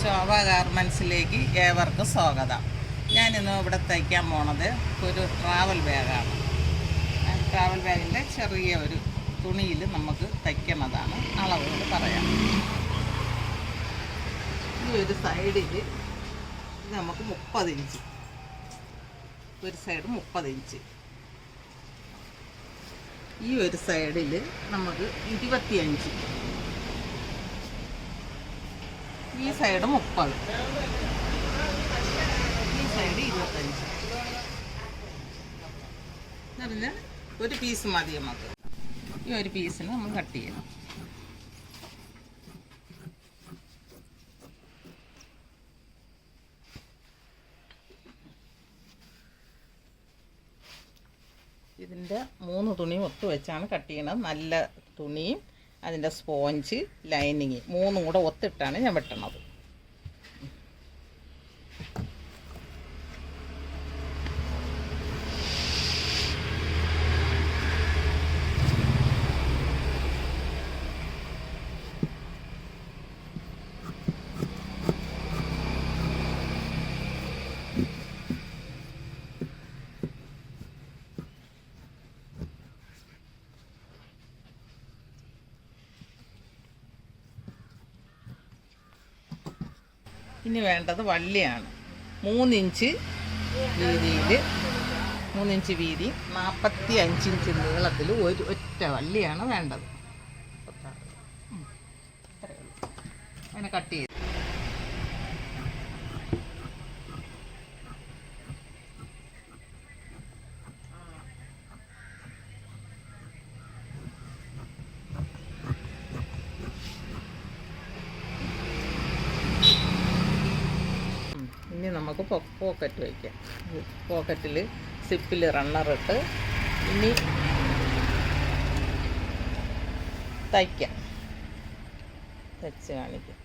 ശോഭ ഗാർമെൻസിലേക്ക് ഏവർക്കും സ്വാഗതം. ഞാനിന്ന് ഇവിടെ തയ്ക്കാൻ പോണത് ഒരു ട്രാവൽ ബാഗാണ്. ട്രാവൽ ബാഗിൻ്റെ ചെറിയ ഒരു തുണിയിൽ നമുക്ക് തയ്ക്കുന്നതാണ്. അളവുകൾ പറയാം. ഈ ഒരു സൈഡിൽ ഇത് നമുക്ക് 30 ഇഞ്ച്, ഒരു സൈഡ് 30 ഇഞ്ച്, ഈ ഒരു സൈഡിൽ നമുക്ക് 25, ഈ സൈഡ് 30, ഈ സൈഡ് 25. പറഞ്ഞാൽ ഒരു പീസ് മതി നമുക്ക്. ഈ ഒരു പീസിന് നമ്മൾ കട്ട് ചെയ്യണം. ഇതിൻ്റെ 3 തുണിയും ഒത്തു വെച്ചാണ് കട്ട് ചെയ്യണത്. നല്ല തുണിയും അതിൻ്റെ സ്പോഞ്ച്, ലൈനിങ് 3 കൂടെ ഒത്തിട്ടാണ് ഞാൻ വെട്ടണത്. ഇനി വേണ്ടത് വള്ളിയാണ്. 3 ഇഞ്ച് വീതിയിൽ, 3 ഇഞ്ച് വീതി, 45 ഇഞ്ച് നീളത്തിൽ ഒറ്റ വള്ളിയാണ് വേണ്ടത്. അങ്ങനെ കട്ട് ചെയ്ത് ഇനി നമുക്ക് പോക്കറ്റ് വയ്ക്കാം. പോക്കറ്റിൽ സിപ്പിൽ റണ്ണറിട്ട് ഇനി തയ്ക്കാം. തയ്ച്ച് കാണിക്കാം.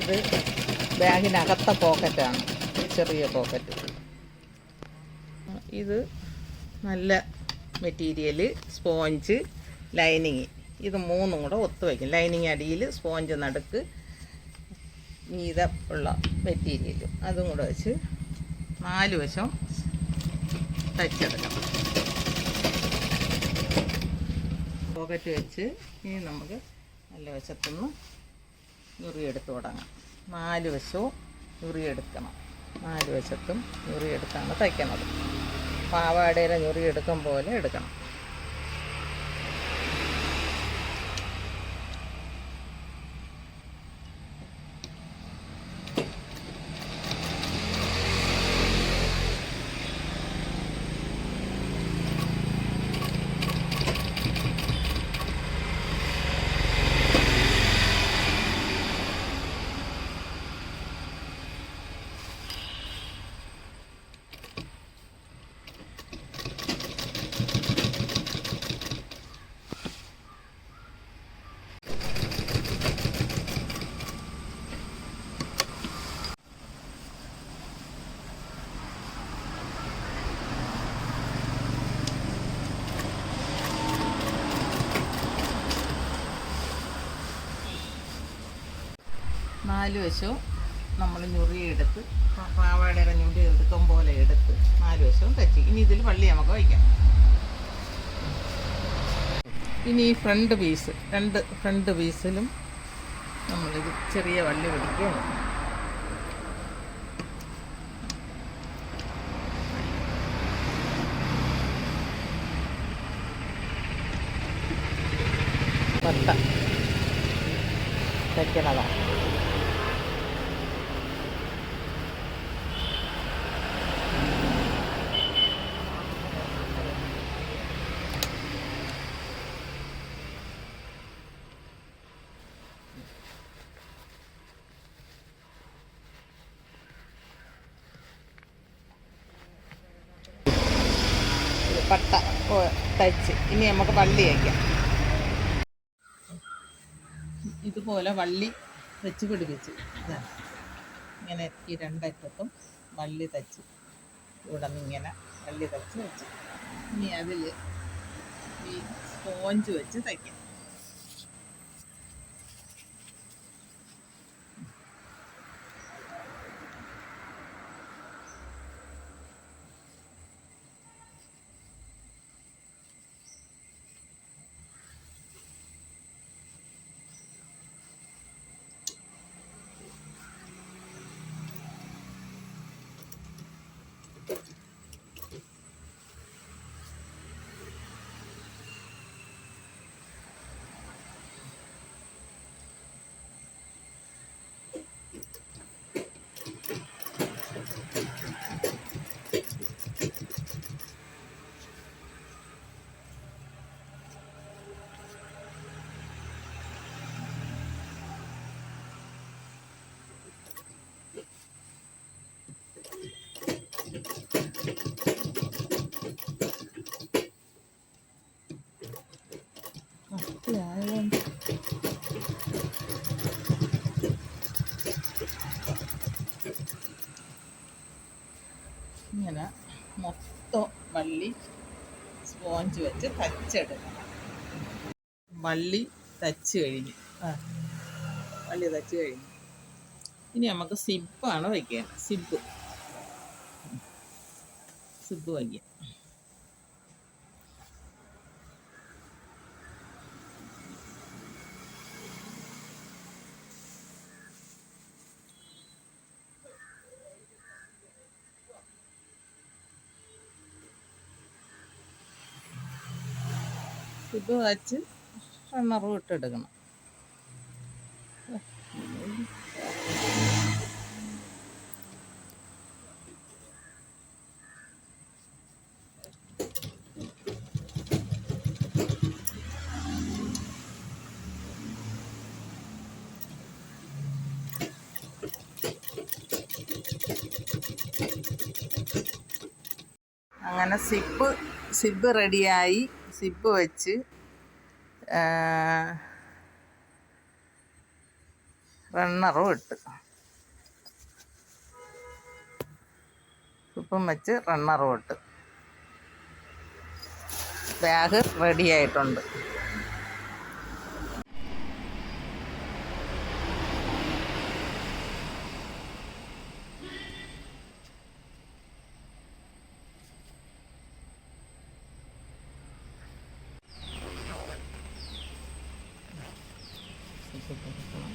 ഇത് ബാഗിനകത്ത പോക്കറ്റാണ്, ചെറിയ പോക്കറ്റ്. ഇത് നല്ല മെറ്റീരിയൽ, സ്പോഞ്ച്, ലൈനിങ്, ഇത് 3 കൂടെ ഒത്തു വയ്ക്കും. ലൈനിങ് അടിയിൽ, സ്പോഞ്ച് നടുക്ക്, മീതെ ഉള്ള മെറ്റീരിയൽ അതും കൂടെ വെച്ച് 4 വശം തയ്ച്ചെടുക്കണം. പോക്കറ്റ് വെച്ച് ഇനി നമുക്ക് നല്ല വശത്തുനിന്ന് ഞുറിയെടുത്ത് തുടങ്ങാം. 4 വശവും ഞുറിയെടുക്കണം. 4 വശത്തും ഞുറിയെടുത്താണ് തയ്ക്കുന്നത്. പാവാടയിലെ ഞുറിയെടുക്കും പോലെ എടുക്കണം. നാല് വശവും നമ്മൾ ഞുറിയെടുത്ത്, പാവാടയുടെ ഞുറി എടുക്കും പോലെ എടുത്ത് 4 വശവും തയ്ച്ച്. ഇനി ഇതിൽ വള്ളി നമുക്ക് വയ്ക്കാം. ഇനി ഈ ഫ്രണ്ട് പീസ്, 2 ഫ്രണ്ട് പീസിലും നമ്മളിത് ചെറിയ വള്ളി പിടിക്കുകയാണ്. പട്ട തയ്ക്കണതാണ്. പട്ട തയ്ച്ച് ഇനി നമുക്ക് വള്ളി വയ്ക്കാം. ഇതുപോലെ വള്ളി വെച്ച് പിടിപ്പിച്ച് ഇങ്ങനെ ഈ രണ്ടറ്റത്തും വള്ളി തയ്ച്ച് ഇവിടെ നിന്ന് ഇങ്ങനെ വള്ളി തയ്ച്ച് വെച്ച് ഇനി അതിൽ ഈ സ്പോഞ്ച് വെച്ച് തയ്ക്കാം. ഇങ്ങനെ മൊത്തം വള്ളി സ്പോഞ്ച് വെച്ച് തച്ചെടുക്കണം. വള്ളി തച്ച് കഴിഞ്ഞ് വള്ളി തച്ച് കഴിഞ്ഞ് ഇനി നമുക്ക് സിബ്ബാണ് വയ്ക്കേണ്ടത്. സിബ്ബ് വയ്ക്കാം. സിബ്ബ് വച്ച് റണ്ണറും ഇട്ടെടുക്കണം. അങ്ങനെ സിബ്ബ് റെഡിയായി. സിബ്ബ് വെച്ച് റണ്ണറും ഇട്ട് സിബ്ബും വെച്ച് റണ്ണറും ഇട്ട് ബാഗ് റെഡിയായിട്ടുണ്ട്. കൊടുക്കണം.